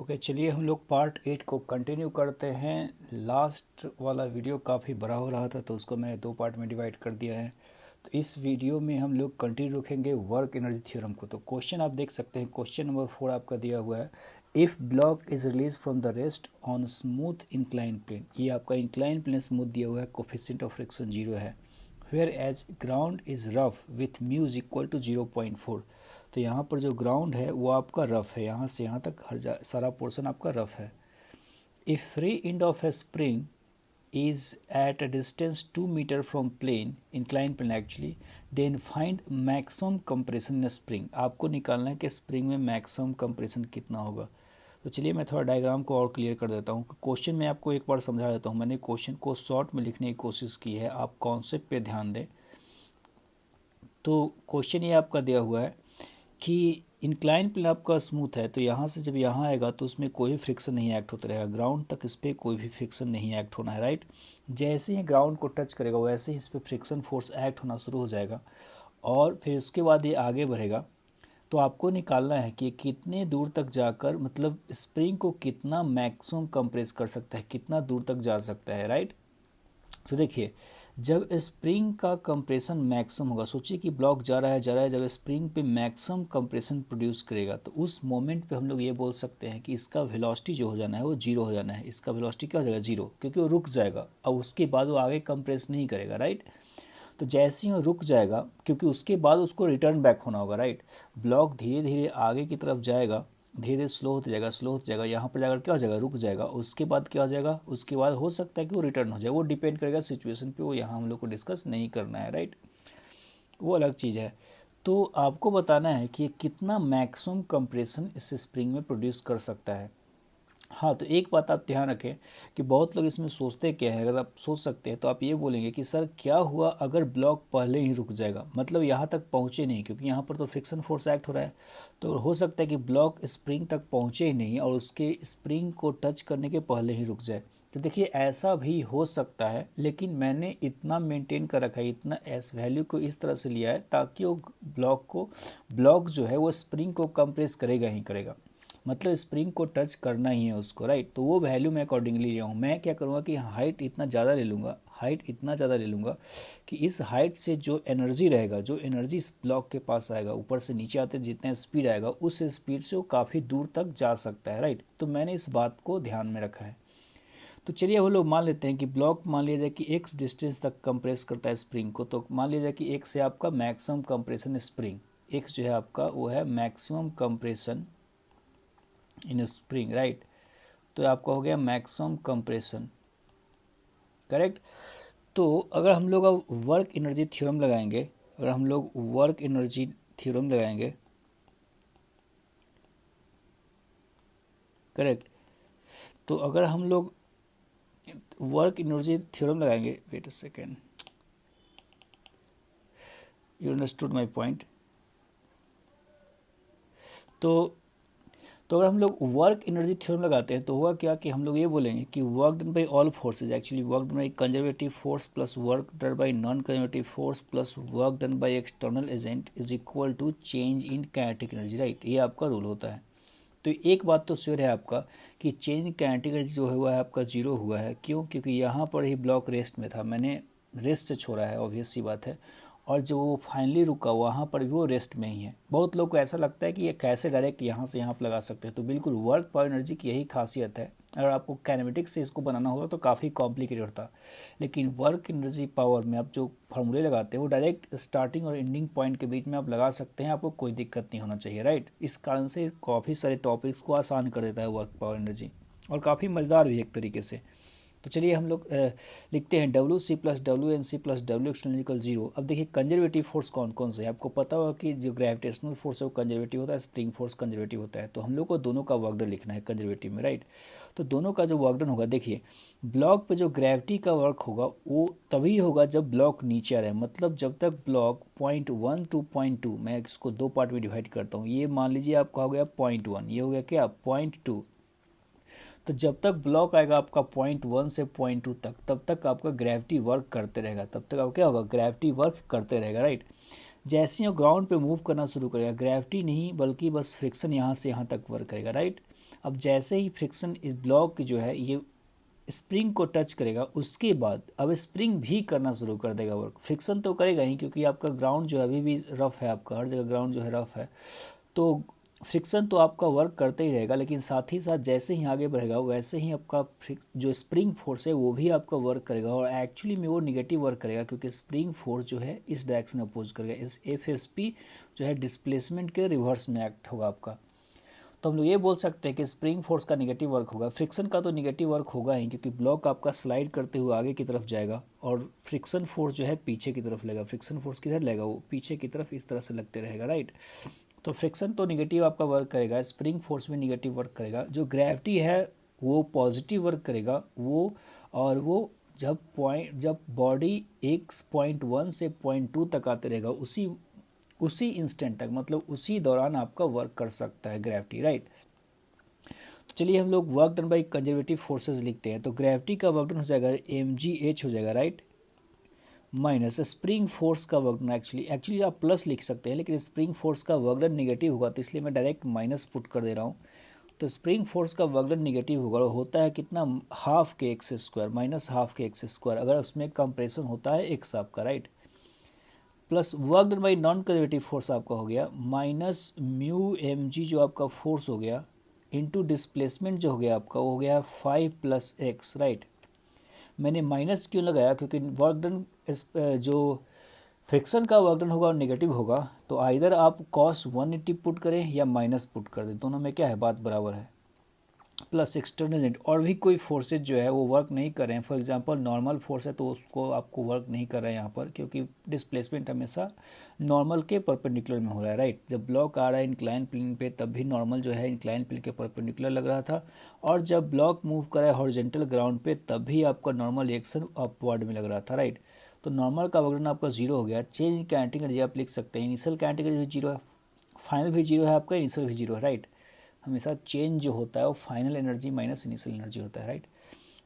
Okay चलिए हम लोग पार्ट 8 को कंटिन्यू करते हैं। लास्ट वाला वीडियो काफ़ी बड़ा हो रहा था तो उसको मैं 2 पार्ट में डिवाइड कर दिया है। तो इस वीडियो में हम लोग कंटिन्यू रखेंगे वर्क एनर्जी थ्योरम को। तो क्वेश्चन आप देख सकते हैं, क्वेश्चन नंबर 4 आपका दिया हुआ है, if block is release from the rest on smooth incline plane. ये आपका इंक्लाइन प्लेन स्मूथ दिया हुआ है, कोफिशिएंट ऑफ फ्रिक्शन 0 है। Whereas ground is rough with mu is equal to 0.4। तो यहाँ पर जो ग्राउंड है वो आपका रफ है, यहाँ से यहाँ तक सारा पोर्शन आपका रफ है। If free end of A spring is at a distance 2 meter from plane, inclined plane actually, then find maximum compression in a spring। आपको निकालना है कि स्प्रिंग में मैक्सिमम कंप्रेशन कितना होगा। तो चलिए मैं थोड़ा डायग्राम को और क्लियर कर देता हूँ। क्वेश्चन में आपको एक बार समझा देता हूँ। मैंने क्वेश्चन को शॉर्ट में लिखने की कोशिश की है, आप कॉन्सेप्ट पे ध्यान दें। तो क्वेश्चन ये आपका दिया हुआ है कि इंक्लाइन प्लेन आपका स्मूथ है, तो यहाँ से जब यहाँ आएगा तो उसमें कोई भी फ्रिक्शन नहीं एक्ट होता रहेगा, ग्राउंड तक इस पर कोई भी फ्रिक्शन नहीं एक्ट होना है, राइट। जैसे ही ग्राउंड को टच करेगा वैसे ही इस पर फ्रिक्शन फोर्स एक्ट होना शुरू हो जाएगा और फिर उसके बाद ये आगे बढ़ेगा। तो आपको निकालना है कि कितने दूर तक जाकर, मतलब स्प्रिंग को कितना मैक्सिमम कंप्रेस कर सकता है, कितना दूर तक जा सकता है, राइट। तो देखिए जब स्प्रिंग का कंप्रेशन मैक्सिमम होगा, सोचिए कि ब्लॉक जा रहा है जब स्प्रिंग पे मैक्सिमम कंप्रेशन प्रोड्यूस करेगा तो उस मोमेंट पे हम लोग ये बोल सकते हैं कि इसका वेलोसिटी जो हो जाना है वो जीरो हो जाना है। इसका वेलोसिटी क्या हो जाएगा, जीरो, क्योंकि वो रुक जाएगा। अब उसके बाद वो आगे कंप्रेस नहीं करेगा, राइट। तो जैसे ही वो रुक जाएगा, क्योंकि उसके बाद उसको रिटर्न बैक होना होगा, राइट। ब्लॉक धीरे धीरे आगे की तरफ जाएगा, धीरे धीरे स्लो होते जाएगा, यहाँ पर जाकर क्या हो जाएगा, रुक जाएगा। उसके बाद क्या हो जाएगा, उसके बाद हो सकता है कि वो रिटर्न हो जाए, वो डिपेंड करेगा सिचुएशन पे, वो यहाँ हम लोग को डिस्कस नहीं करना है, राइट। वो अलग चीज़ है। तो आपको बताना है कि कितना मैक्सिमम कंप्रेशन इस स्प्रिंग में प्रोड्यूस कर सकता है। हाँ, तो एक बात आप ध्यान रखें कि बहुत लोग इसमें सोचते क्या है, अगर आप सोच सकते हैं तो आप ये बोलेंगे कि सर क्या हुआ अगर ब्लॉक पहले ही रुक जाएगा, मतलब यहाँ तक पहुँचे नहीं, क्योंकि यहाँ पर तो फ्रिक्शन फोर्स एक्ट हो रहा है। तो हो सकता है कि ब्लॉक स्प्रिंग तक पहुँचे ही नहीं और उसके स्प्रिंग को टच करने के पहले ही रुक जाए। तो देखिए ऐसा भी हो सकता है, लेकिन मैंने इतना मेंटेन कर रखा है, इतना एस वैल्यू को इस तरह से लिया है ताकि वो ब्लॉक जो है वो स्प्रिंग को कंप्रेस करेगा ही करेगा, मतलब स्प्रिंग को टच करना ही है उसको, राइट। तो वो वैल्यू मैं अकॉर्डिंगली लिया हूँ। मैं क्या करूँगा कि हाइट इतना ज़्यादा ले लूँगा कि इस हाइट से जो एनर्जी रहेगा, जो एनर्जी इस ब्लॉक के पास आएगा, ऊपर से नीचे आते जितना स्पीड आएगा उस स्पीड से वो काफ़ी दूर तक जा सकता है, राइट। तो मैंने इस बात को ध्यान में रखा है। तो चलिए वो लोग मान लेते हैं कि ब्लॉक मान लिया जाए कि x डिस्टेंस तक कंप्रेस करता है स्प्रिंग को। तो मान लिया जाए कि x है आपका मैक्सिमम कंप्रेशन स्प्रिंग, x जो है आपका वो है maximum compression in spring, right. तो आपका हो गया मैक्सिमम कंप्रेशन, करेक्ट। तो अगर हम लोग अब वर्क एनर्जी थ्योरम लगाएंगे, करेक्ट। तो अगर हम लोग वर्क एनर्जी थ्योरम लगाएंगे, wait a second, you understood my point. तो अगर हम लोग वर्क एनर्जी थ्योरम लगाते हैं तो हुआ क्या कि हम लोग ये बोलेंगे कि work done by all forces, actually work done by conservative force plus work done by non conservative force plus work done by external agent is equal to change in kinetic energy, right. ये आपका rule होता है। तो एक बात तो sure है आपका कि चेंज इन काइनेटिक एनर्जी जो हुआ है आपका जीरो हुआ है। क्यों? क्योंकि यहाँ पर ही ब्लॉक रेस्ट में था, मैंने रेस्ट से छोड़ा है, ऑब्वियस सी बात है। और जो वो फाइनली रुका वहाँ पर भी वो रेस्ट में ही है। बहुत लोग को ऐसा लगता है कि ये कैसे डायरेक्ट यहाँ से यहाँ पर लगा सकते हैं, तो बिल्कुल वर्क पावर एनर्जी की यही खासियत है। अगर आपको काइनेमेटिक्स से इसको बनाना होगा तो काफ़ी कॉम्प्लिकेटेड होता, लेकिन वर्क एनर्जी पावर में आप जो फार्मूले लगाते हैं वो डायरेक्ट स्टार्टिंग और एंडिंग पॉइंट के बीच में आप लगा सकते हैं, आपको कोई दिक्कत नहीं होना चाहिए, राइट। इस कारण से काफ़ी सारे टॉपिक्स को आसान कर देता है वर्क पावर एनर्जी, और काफ़ी मज़ेदार भी एक तरीके से। तो चलिए हम लोग लिखते हैं W C plus W N C plus W external zero. अब देखिए कंजर्वेटिव फोर्स कौन कौन से है, आपको पता होगा कि जो ग्रेविटेशनल फोर्स है वो कंजर्वेटिव होता है, स्प्रिंग फोर्स कंजर्वेटिव होता है। तो हम लोग को दोनों का वर्कडन लिखना है कंजर्वेटिव में, राइट। तो दोनों का जो वर्कडन होगा, देखिए ब्लॉक पे जो ग्रेविटी का वर्क होगा वो तभी होगा जब ब्लॉक नीचे आ रहा है, मतलब जब तक ब्लॉक .1 टू .2, मैं इसको दो पार्ट में डिवाइड करता हूँ। ये मान लीजिए आपका हो गया .1, ये हो गया क्या .2। तो जब तक ब्लॉक आएगा आपका .1 से .2 तक, तब तक आपका ग्रेविटी वर्क करते रहेगा, तब तक आपका क्या होगा, ग्रेविटी वर्क करते रहेगा, राइट। जैसे ही वो ग्राउंड पे मूव करना शुरू करेगा, ग्रेविटी नहीं बल्कि बस फ्रिक्शन यहाँ से यहाँ तक वर्क करेगा, राइट। अब जैसे ही फ्रिक्शन इस ब्लॉक जो है ये स्प्रिंग को टच करेगा, उसके बाद अब स्प्रिंग भी करना शुरू कर देगा वर्क। फ्रिक्शन तो करेगा ही क्योंकि आपका ग्राउंड जो है अभी भी रफ है, आपका हर जगह ग्राउंड जो है रफ है, तो फ्रिक्शन तो आपका वर्क करते ही रहेगा, लेकिन साथ ही साथ जैसे ही आगे बढ़ेगा वैसे ही आपका जो स्प्रिंग फोर्स है वो भी आपका वर्क करेगा, और एक्चुअली में वो निगेटिव वर्क करेगा क्योंकि स्प्रिंग फोर्स जो है इस डायरेक्शन में अपोज करेगा, इस एफएसपी जो है डिस्प्लेसमेंट के रिवर्स में एक्ट होगा आपका। तो हम लोग ये बोल सकते हैं कि स्प्रिंग फोर्स का निगेटिव वर्क होगा, फ्रिक्शन का तो निगेटिव वर्क होगा ही क्योंकि ब्लॉक आपका स्लाइड करते हुए आगे की तरफ जाएगा और फ्रिक्शन फोर्स जो है पीछे की तरफ लगेगा। फ्रिक्शन फोर्स किधर लगेगा, वो पीछे की तरफ इस तरह से लगते रहेगा, राइट। तो फ्रिक्शन तो निगेटिव आपका वर्क करेगा, स्प्रिंग फोर्स भी निगेटिव वर्क करेगा। जो ग्रेविटी है वो पॉजिटिव वर्क करेगा, वो और वो जब बॉडी एक पॉइंट 1 से पॉइंट 2 तक आते रहेगा उसी इंस्टेंट तक, मतलब उसी दौरान आपका वर्क कर सकता है ग्रेविटी, राइट। तो चलिए हम लोग work done by conservative forces लिखते हैं। तो ग्रेविटी का वर्क डन हो जाएगा mgh हो जाएगा, राइट, माइनस स्प्रिंग फोर्स का वर्क डन। एक्चुअली आप प्लस लिख सकते हैं, लेकिन स्प्रिंग फोर्स का वर्क डन निगेटिव होगा तो इसलिए मैं डायरेक्ट माइनस पुट कर दे रहा हूँ। तो स्प्रिंग फोर्स का वर्क डन निगेटिव होगा, होता है कितना, हाफ के एक्स स्क्वायर, माइनस हाफ के एक्स स्क्वायर, अगर उसमें कंप्रेशन होता है एक्स आपका, right. Plus work done by non conservative force आपका हो गया माइनस म्यू एम जी जो आपका फोर्स हो गया, इंटू डिस्प्लेसमेंट जो हो गया आपका वो हो गया 5 प्लस एक्स, राइट। मैंने माइनस क्यों लगाया, क्योंकि वर्क डन जो फ्रिक्शन का वर्क डन होगा और नेगेटिव होगा, तो आइदर आप कॉस 180 पुट करें या माइनस पुट कर दें, दोनों में क्या है, बात बराबर है। प्लस एक्सटर्नल एंड और भी कोई फोर्सेज जो है वो वर्क नहीं कर रहे हैं। फॉर एग्जांपल नॉर्मल फोर्स है तो उसको आपको वर्क नहीं कर रहा है यहाँ पर, क्योंकि डिस्प्लेसमेंट हमेशा नॉर्मल के परपेंडिकुलर में हो रहा है, राइट। जब ब्लॉक आ रहा है इंक्लाइन प्लेन पे तब भी नॉर्मल जो है इंक्लाइन प्लेन के परपेंडिकुलर लग रहा था, और जब ब्लॉक मूव कर रहा है हॉरिजॉन्टल ग्राउंड पे तब भी आपका नॉर्मल रिएक्शन अपवर्ड में लग रहा था, राइट। तो नॉर्मल का वर्क डन आपका जीरो हो गया। चेंज इन काइनेटिक एनर्जी आप लिख सकते हैं, इनिशियल काइनेटिक एनर्जी जीरो है, फाइनल भी जीरो है आपका, इनिशियल भी जीरो है, राइट। हमेशा चेंज जो होता है वो final energy minus initial energy होता है, राइट।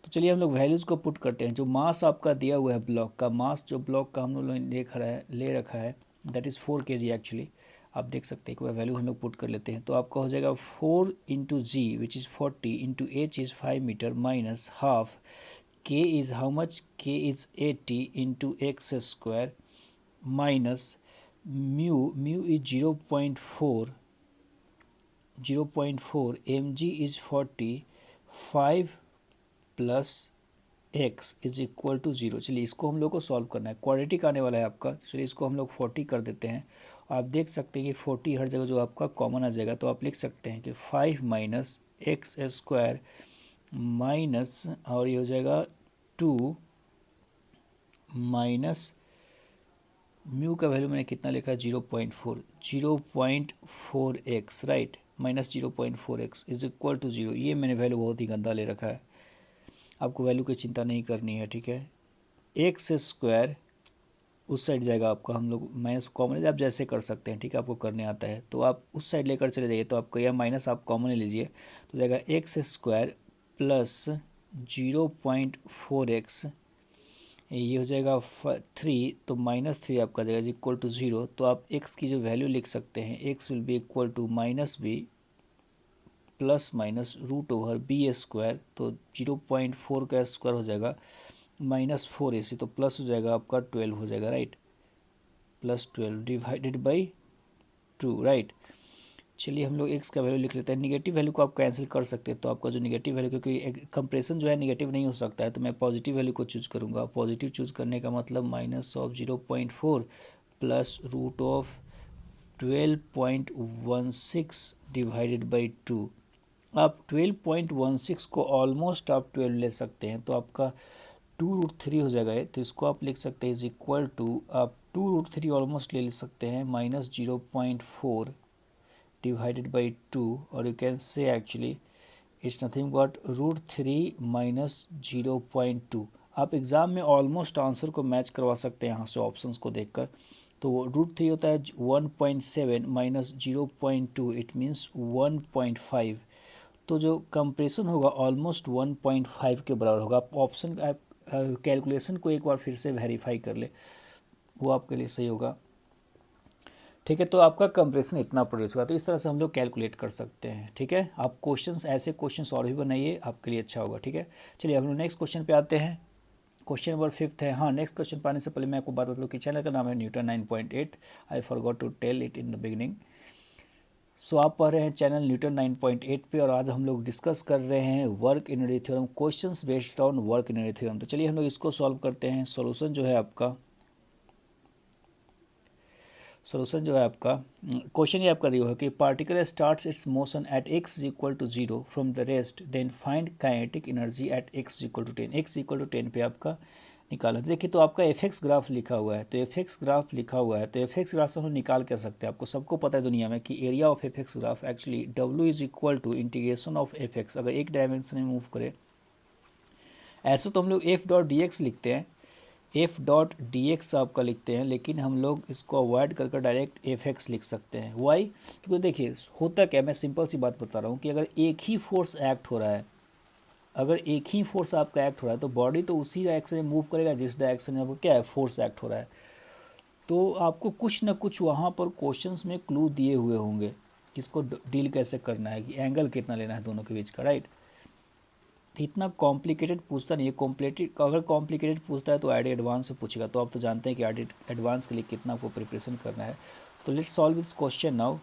तो चलिए हम लोग वैल्यूज़ को पुट करते हैं। जो मास आपका दिया हुआ है ब्लॉक का, मास जो ब्लॉक का हम लोग ने ले रखा है दैट इज़ 4 kg एक्चुअली, आप देख सकते हैं। एक बार वैल्यू हम लोग पुट कर लेते हैं तो आपका हो जाएगा 4 into G which is 40 into H is 5 metre minus half K is how much, K is 80 into X square minus mu is 0.4 mg is 40, 5 plus x is equal to 0। चलिए इसको हम लोग को सॉल्व करना है, क्वाड्रेटिक आने वाला है आपका। चलिए इसको हम लोग 40 कर देते हैं। आप देख सकते हैं कि 40 हर जगह जो आपका कॉमन आ जाएगा, तो आप लिख सकते हैं कि 5 माइनस एक्स स्क्वायर माइनस, और ये हो जाएगा 2 माइनस म्यू का वैल्यू मैंने कितना लिखा है 0.4 X, right, minus 0.4 X is equal to 0। ये मैंने वैल्यू बहुत ही गंदा ले रखा है, आपको वैल्यू की चिंता नहीं करनी है, ठीक है। एक्स स्क्वायर उस साइड जाएगा आपका, हम लोग माइनस कॉमन आप जैसे कर सकते हैं, ठीक है, आपको करने आता है तो आप उस साइड लेकर चले जाइए, तो आपको यह माइनस आप कॉमन ले लीजिए तो जाएगा एक्स स्क्वायर प्लस 0.4 एक्स, ये हो जाएगा 3, तो माइनस 3 आपका जाएगा इक्वल टू 0। तो आप x की जो वैल्यू लिख सकते हैं, x will be equal to minus B plus minus root over B square, तो 0.4 का स्क्वायर हो जाएगा माइनस 4ac, तो प्लस हो जाएगा आपका 12 हो जाएगा, right, plus 12 divided by 2, right. चलिए हम लोग x का वैल्यू लिख लेते हैं। निगेटिव वैल्यू को आप कैंसिल कर सकते हैं, तो आपका जो निगेटिव वैल्यू, क्योंकि कंप्रेशन जो है निगेटिव नहीं हो सकता है, तो मैं पॉजिटिव वैल्यू को चूज करूंगा। पॉजिटिव चूज करने का मतलब minus of 0.4 plus root of 12.16 divided by 2। आप 12.16 को ऑलमोस्ट आप 12 ले सकते हैं, तो आपका 2√3 हो जाएगा, तो इसको आप लिख सकते हैं इज इक्वल टू, आप 2√3 ऑलमोस्ट ले सकते हैं minus 0.4 divided by 2, or you can say actually it's nothing but √3 minus 0.2। आप एग्ज़ाम में ऑलमोस्ट आंसर को मैच करवा सकते हैं यहाँ से ऑप्शंस को देखकर। तो √3 होता है 1.7 माइनस 0.2, इट मीन्स 1.5। तो जो कंप्रेशन होगा ऑलमोस्ट 1.5 के बराबर होगा। आप ऑप्शन कैलकुलेशन को एक बार फिर से वेरीफाई कर ले, वो आपके लिए सही होगा। ठीक है। तो आपका कंप्रेशन इतना प्रोड्यूस होगा, तो इस तरह से हम लोग कैलकुलेट कर सकते हैं। ठीक है, आप क्वेश्चंस ऐसे क्वेश्चंस और भी बनाइए, आपके लिए अच्छा होगा। ठीक है, चलिए हम लोग नेक्स्ट क्वेश्चन पे आते हैं। क्वेश्चन नंबर 5 है। हाँ, नेक्स्ट क्वेश्चन पाने से पहले मैं आपको बात बता दूँ कि चैनल का नाम है Newton 9.8। I forgot to tell it in the beginning. So आप पढ़ रहे हैं चैनल न्यूटन 9.8 पे, और आज हम लोग डिस्कस कर रहे हैं work energy theorem, questions based on work energy theorem. तो चलिए हम लोग इसको सॉल्व करते हैं। सॉल्यूशन जो है आपका क्वेश्चन ये आपका दिया है कि particle starts its motion at x is equal to 0 from the rest, then find kinetic energy at x equal to 10। x equal to 10 पे आपका निकाला। तो देखिए, तो आपका एफ ग्राफ लिखा हुआ है, तो एफ ग्राफ लिखा हुआ है, तो एफ ग्राफ से हम निकाल कर सकते हैं। आपको सबको पता है दुनिया में कि area of F graph actually W is equal to integration of F, अगर एक डायमेंशन में मूव करे। ऐसे तो हम लोग एफ डॉट डी एक्स लिखते हैं, एफ डॉट डी एक्स आपका लिखते हैं, लेकिन हम लोग इसको अवॉइड करके डायरेक्ट एफ एक्स लिख सकते हैं। वाई? क्योंकि देखिए होता क्या, मैं सिंपल सी बात बता रहा हूँ कि अगर एक ही फोर्स एक्ट हो रहा है, अगर एक ही फोर्स आपका एक्ट हो रहा है, तो बॉडी तो उसी डायरेक्शन में मूव करेगा जिस डायरेक्शन में आपको क्या है, फोर्स एक्ट हो रहा है। तो आपको कुछ ना कुछ वहाँ पर क्वेश्चंस में क्लू दिए हुए होंगे कि इसको डील कैसे करना है, कि एंगल कितना लेना है दोनों के बीच का, राइट। इतना कॉम्प्लिकेटेड पूछता नहीं है। कॉम्प्लिकेटेड अगर कॉम्प्लिकेटेड पूछता है तो आईडी एडवांस से पूछेगा, तो आप तो जानते हैं कि आईडी एडवांस के लिए कितना आपको प्रिपरेशन करना है। तो let's solve this question now.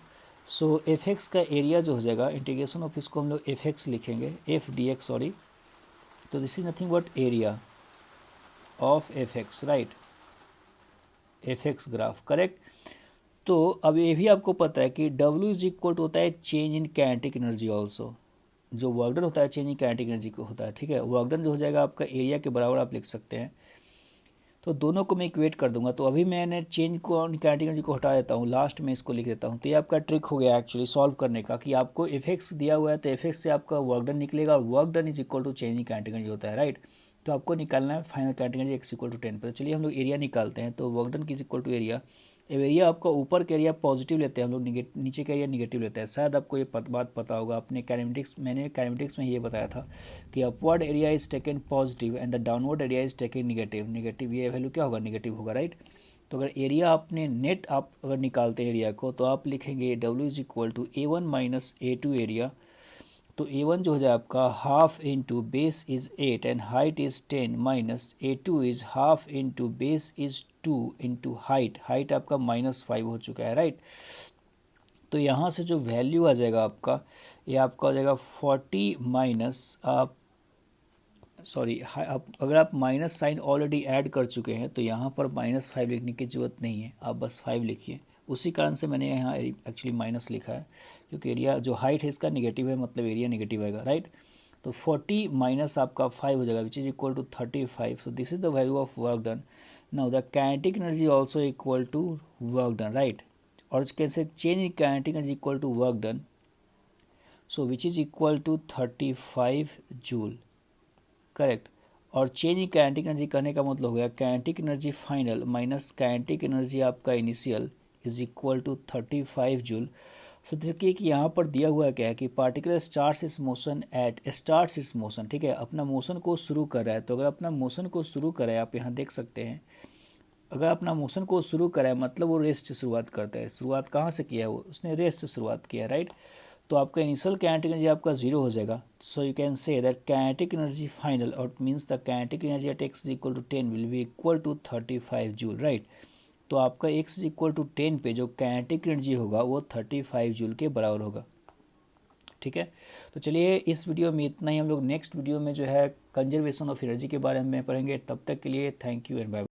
So F x का एरिया जो हो जाएगा, इंटीग्रेशन ऑफ इसको हम लोग एफ एक्स लिखेंगे, एफ डी एक्स सॉरी। तो this is nothing but area of F x, right, F x graph, correct. तो अब ये भी आपको पता है कि W इज इक्वल टू होता है change in kinetic energy also. जो वर्क डन होता है चेंज इन काइनेटिक एनर्जी को होता है। ठीक है, वर्क डन जो हो जाएगा आपका एरिया के बराबर आप लिख सकते हैं। तो दोनों को मैं इक्वेट कर दूंगा। तो अभी मैंने चेंज को काइनेटिक एनर्जी को हटा देता हूँ, लास्ट में इसको लिख देता हूँ। तो ये आपका ट्रिक हो गया एक्चुअली सॉल्व करने का, कि आपको एफ एक्स दिया हुआ है तो एफ एक्स से आपका वर्क डन निकलेगा, और work done is equal to change in kinetic energy होता है, राइट। तो आपको निकालना है final kinetic energy X equal to 10 पे। तो चलिए हम लोग एरिया निकालते हैं। तो वर्क डन की is equal to area, area आपका ऊपर का एरिया पॉजिटिव लेते हैं हम लोग, नीचे का एरिया निगेटिव लेते हैं। शायद आपको ये बात पता होगा, अपने काइनेमेटिक्स, मैंने काइनेमेटिक्स में ये बताया था कि upward area is taken positive and the downward area is taken negative. ये वैल्यू क्या होगा, निगेटिव होगा, राइट। तो अगर एरिया आपने नेट आप अगर निकालते हैं एरिया को, तो आप लिखेंगे W is equal to A1 minus A2 area. तो A1 जो हो जाए आपका half into base is 8 and height is 10 minus A2 is half into base is 2 into height आपका -5 हो चुका है, राइट। तो यहाँ से जो वैल्यू आ जाएगा आपका, ये आपका हो जाएगा 40 माइनस आप सॉरी आप अगर आप माइनस साइन ऑलरेडी ऐड कर चुके हैं तो यहाँ पर -5 लिखने की ज़रूरत नहीं है, आप बस 5 लिखिए। उसी कारण से मैंने यहाँ एक्चुअली माइनस लिखा है, क्योंकि एरिया जो हाइट है इसका निगेटिव है, मतलब एरिया निगेटिव आएगा, राइट। तो 40 माइनस आपका 5 हो जाएगा, which is equal to 35। So this is the value of work done. Now the kinetic energy also equal to work done, right. और कैसे change in kinetic energy equal to work done, so which is equal to 35 joule, correct. और change in kinetic energy करने का मतलब हो गया kinetic energy final minus kinetic energy आपका initial is equal to 35 joule. So देखिए कि यहाँ पर दिया हुआ क्या है कि पार्टिकल स्टार्ट्स इट्स मोशन, ठीक है, अपना मोशन को शुरू कर रहा है। तो अगर अपना मोशन को शुरू करे, आप यहाँ देख सकते हैं, अगर अपना मोशन को शुरू करा है मतलब वो रेस्ट से शुरुआत करता है। शुरुआत कहाँ से किया है, वो उसने रेस्ट से शुरुआत किया, राइट। तो आपका इनिशियल काइनेटिक एनर्जी आपका 0 हो जाएगा। So you can say that kinetic energy final और means the kinetic energy at x is equal to 10 will be equal to 35 joule, right. तो आपका x इज इक्वल टू 10 पे जो काइनेटिक एनर्जी होगा वो 35 जूल के बराबर होगा, ठीक है। तो चलिए इस वीडियो में इतना ही। हम लोग नेक्स्ट वीडियो में जो है कंजर्वेशन ऑफ एनर्जी के बारे में पढ़ेंगे। तब तक के लिए थैंक यू एंड बाय।